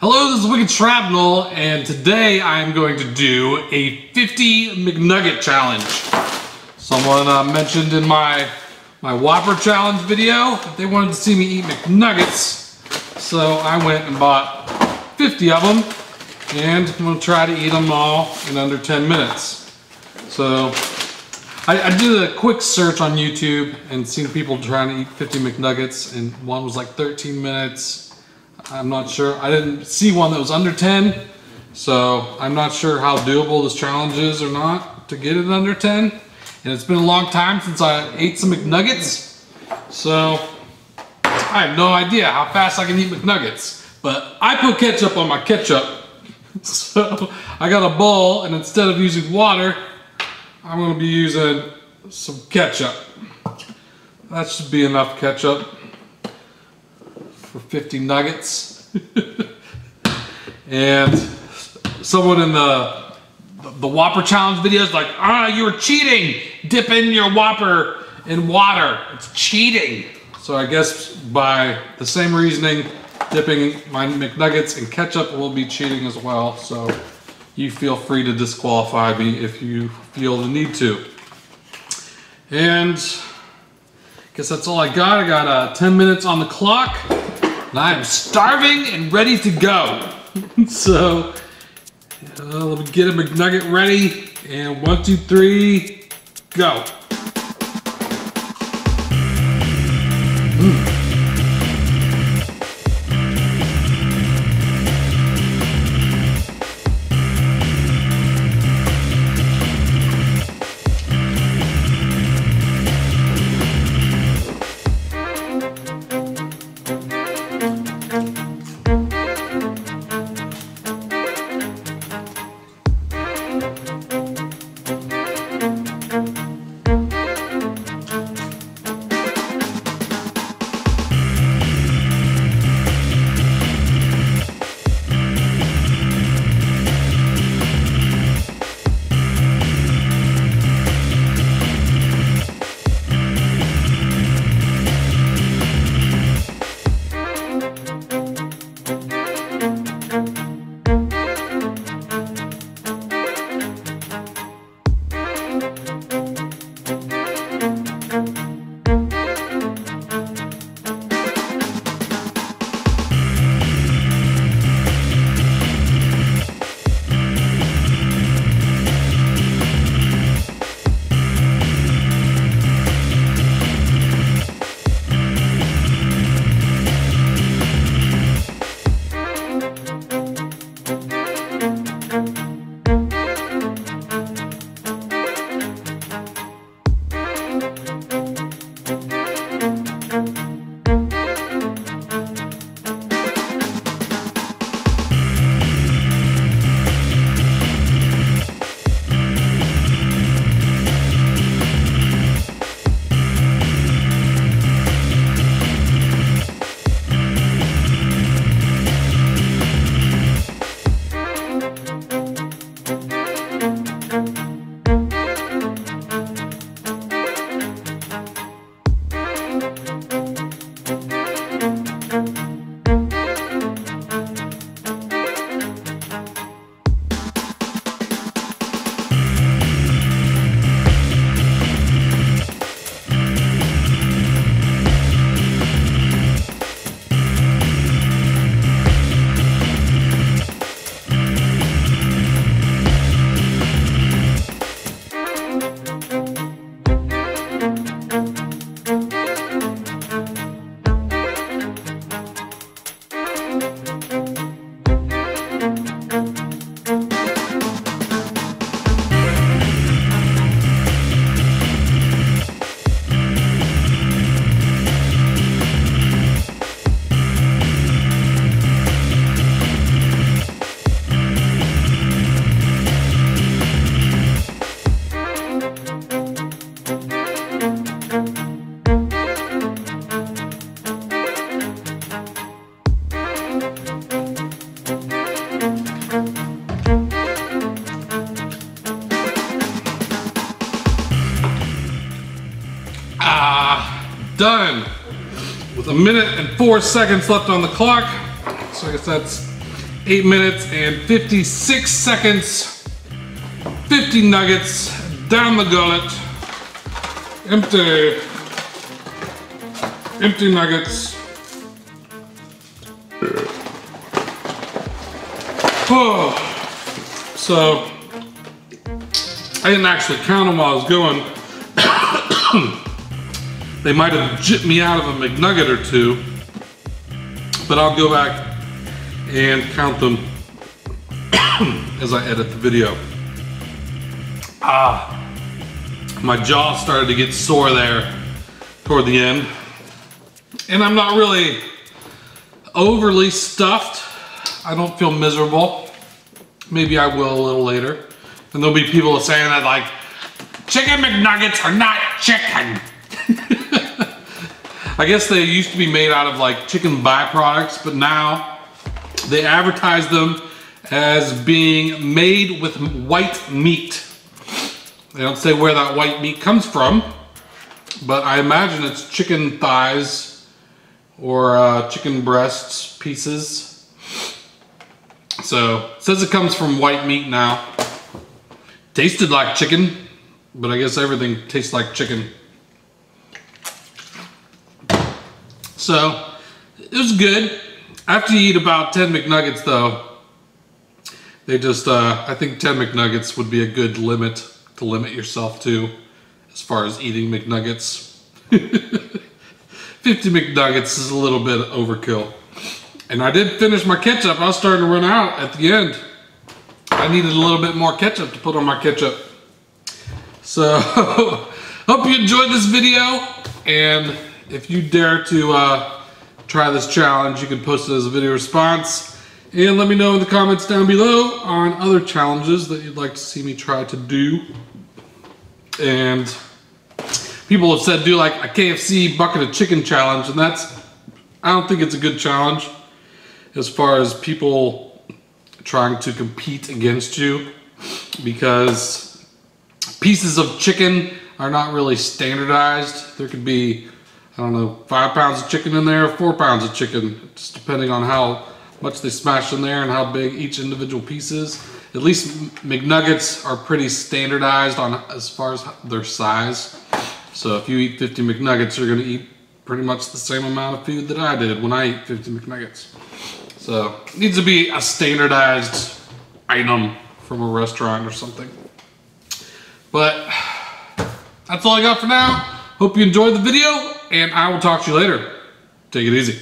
Hello, this is Wicked Shrapnel, and today I am going to do a 50 McNugget challenge. Someone mentioned in my Whopper challenge video that they wanted to see me eat McNuggets, so I went and bought 50 of them, and I'm going to try to eat them all in under 10 minutes. So I did a quick search on YouTube and seen people trying to eat 50 McNuggets, and one was like 13 minutes. I'm not sure. I didn't see one that was under 10, so I'm not sure how doable this challenge is or not to get it under 10. And it's been a long time since I ate some McNuggets, so I have no idea how fast I can eat McNuggets. But I put ketchup on my ketchup, so I got a bowl, and instead of using water, I'm going to be using some ketchup. That should be enough ketchup for 50 nuggets. And someone in the Whopper challenge video is like, you were cheating, dipping your Whopper in water, it's cheating. So I guess by the same reasoning, dipping my McNuggets in ketchup will be cheating as well. So you feel free to disqualify me if you feel the need to. And I guess that's all I got. I got 10 minutes on the clock. And I am starving and ready to go. So, let me get a McNugget ready. And 1, 2, 3, go. Done with 1 minute and 4 seconds left on the clock. So I guess that's 8 minutes and 56 seconds. 50 nuggets down the gullet. Empty. Empty nuggets. Oh. So, I didn't actually count them while I was going. They might have jipped me out of a McNugget or two, but I'll go back and count them as I edit the video. My jaw started to get sore there toward the end, and I'm not really overly stuffed. I don't feel miserable. Maybe I will a little later. And there'll be people saying that like, Chicken McNuggets are not chicken. I guess they used to be made out of like chicken byproducts, but now they advertise them as being made with white meat. They don't say where that white meat comes from, but I imagine it's chicken thighs or chicken breasts pieces. So it says it comes from white meat now. Tasted like chicken, but I guess everything tastes like chicken. So it was good. After you eat about 10 McNuggets though, they just, I think 10 McNuggets would be a good limit to limit yourself to as far as eating McNuggets. 50 McNuggets is a little bit overkill. And I did finish my ketchup. I was starting to run out at the end. I needed a little bit more ketchup to put on my ketchup. So, hope you enjoyed this video. And if you dare to try this challenge, you can post it as a video response. And let me know in the comments down below on other challenges that you'd like to see me try to do. And people have said do like a KFC bucket of chicken challenge, and I don't think it's a good challenge as far as people trying to compete against you, because pieces of chicken are not really standardized. There could be, I don't know, 5 pounds of chicken in there, or 4 pounds of chicken, just depending on how much they smash in there and how big each individual piece is. At least McNuggets are pretty standardized on as far as their size. So if you eat 50 McNuggets, you're gonna eat pretty much the same amount of food that I did when I ate 50 McNuggets. So it needs to be a standardized item from a restaurant or something. But that's all I got for now. Hope you enjoyed the video, and I will talk to you later. Take it easy.